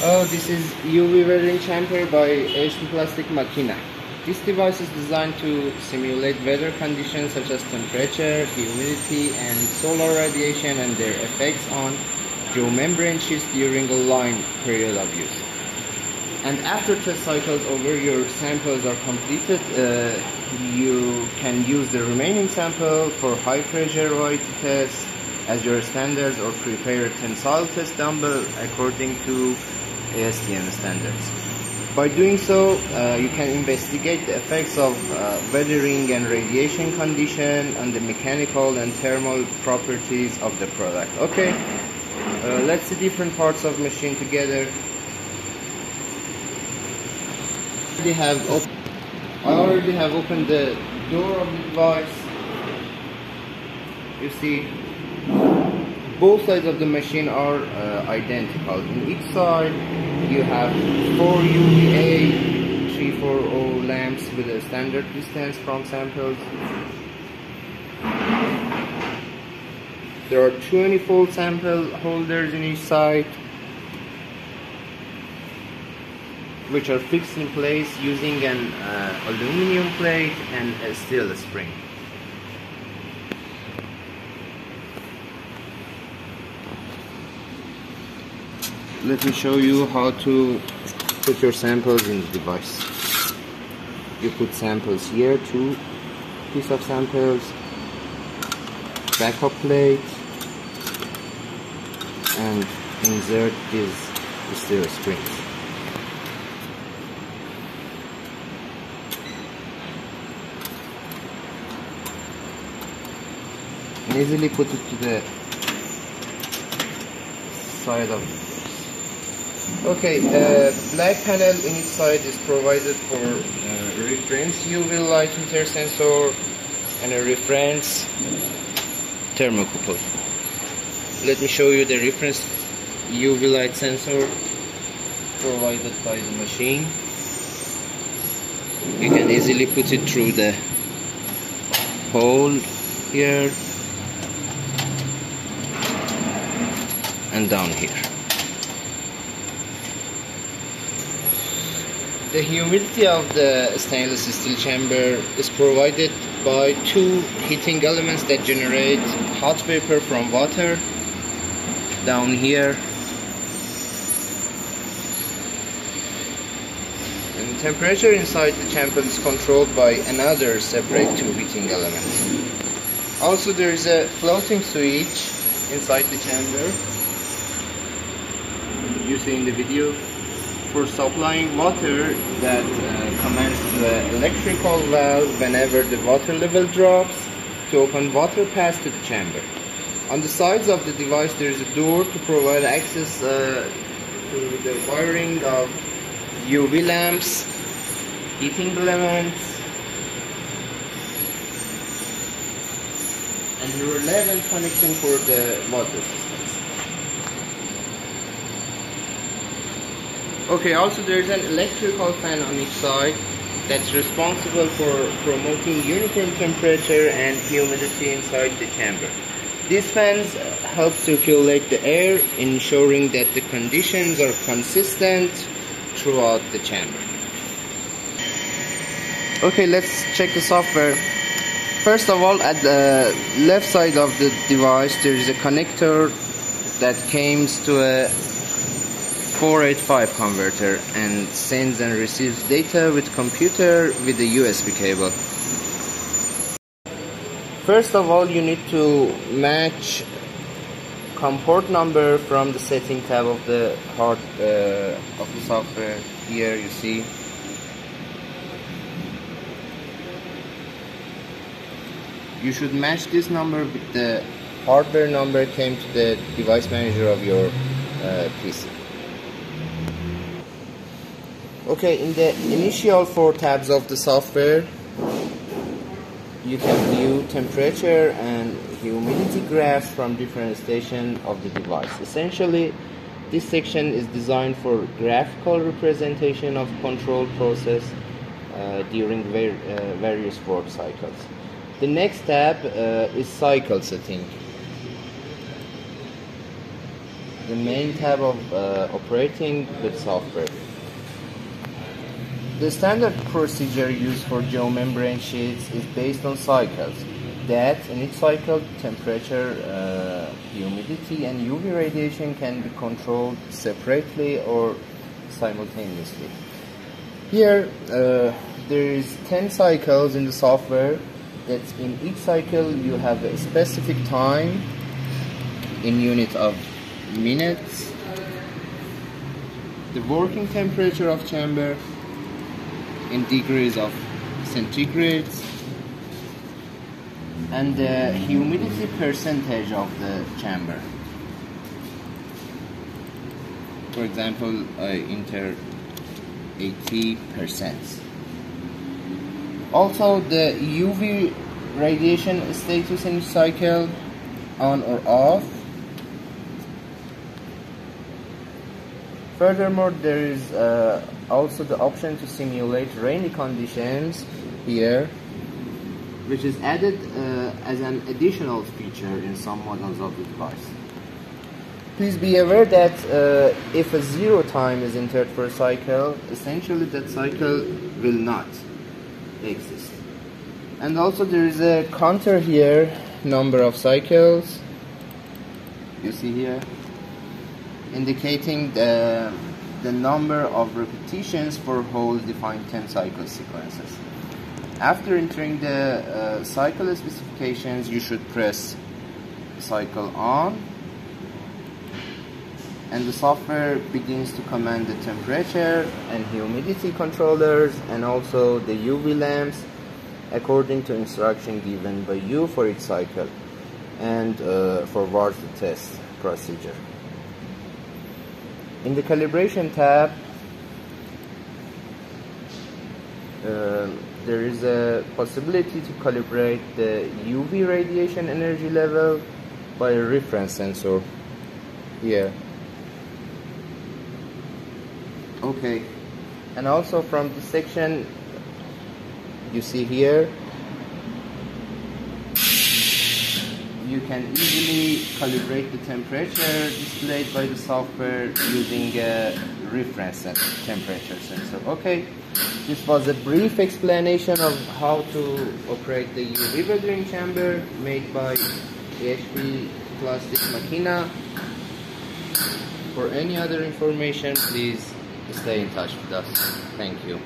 Oh, this is UV weathering chamber by AHP Plastik Makina. This device is designed to simulate weather conditions such as temperature, humidity, and solar radiation and their effects on geomembrane sheets during a long period of use. And after test cycles over your samples are completed, you can use the remaining sample for high pressure void test as your standards, or prepare a tensile test dumbbell according to ASTM standards. By doing so, you can investigate the effects of weathering and radiation condition on the mechanical and thermal properties of the product. Okay, let's see different parts of machine together. I already have opened the door of the device. You see, both sides of the machine are identical. In each side you have 4 UVA 340 lamps with a standard distance from samples. There are 24 sample holders in each side, which are fixed in place using an aluminum plate and a steel spring. Let me show you how to put your samples in the device. You put samples here, 2 pieces of samples, backup plate, and insert these steel springs. And easily put it to the side of it. Okay, the black panel in each side is provided for reference UV light emitter sensor and a reference thermocouple. Let me show you the reference UV light sensor provided by the machine. You can easily put it through the hole here and down here. The humidity of the stainless steel chamber is provided by 2 heating elements that generate hot vapor from water down here, and temperature inside the chamber is controlled by another separate 2 heating elements. Also, there is a floating switch inside the chamber, you see in the video, for supplying water that commands the electrical valve whenever the water level drops to open water pass to the chamber. On the sides of the device there is a door to provide access to the wiring of UV lamps, heating elements, and a relevant connection for the water systems. Okay, also there is an electrical fan on each side that's responsible for promoting uniform temperature and humidity inside the chamber. These fans help circulate the air, ensuring that the conditions are consistent throughout the chamber. Okay, let's check the software. First of all, at the left side of the device there is a connector that comes to a 485 converter and sends and receives data with computer with a USB cable. First of all, you need to match COM port number from the setting tab of the software. Here you see. You should match this number with the hardware number came to the device manager of your PC. Okay, in the initial 4 tabs of the software, you can view temperature and humidity graphs from different stations of the device. Essentially, this section is designed for graphical representation of control process during various work cycles. The next tab is cycle setting. the main tab of operating with software. The standard procedure used for geomembrane sheets is based on cycles. That in each cycle, temperature, humidity, and UV radiation can be controlled separately or simultaneously. Here, there is 10 cycles in the software. That in each cycle you have a specific time in unit of minutes, the working temperature of chamber in degrees of centigrade, and the humidity percentage of the chamber. For example, I enter 80%. Also, the UV radiation status in each cycle, on or off. Furthermore, there is also the option to simulate rainy conditions here, which is added as an additional feature in some models of the device. Please be aware that if a zero time is entered for a cycle, essentially that cycle will not exist. And also there is a counter here, number of cycles, you see here, indicating the number of repetitions for whole defined 10 cycle sequences. After entering the cycle specifications, you should press cycle on, and the software begins to command the temperature and humidity controllers and also the UV lamps according to instruction given by you for each cycle, and forwards the test procedure. In the calibration tab, there is a possibility to calibrate the UV radiation energy level by a reference sensor here. Okay, and also from the section you see here, you can easily calibrate the temperature displayed by the software using a reference temperature sensor. Okay, this was a brief explanation of how to operate the UV weathering chamber made by AHP Plastik Makina. For any other information, please stay in touch with us. Thank you.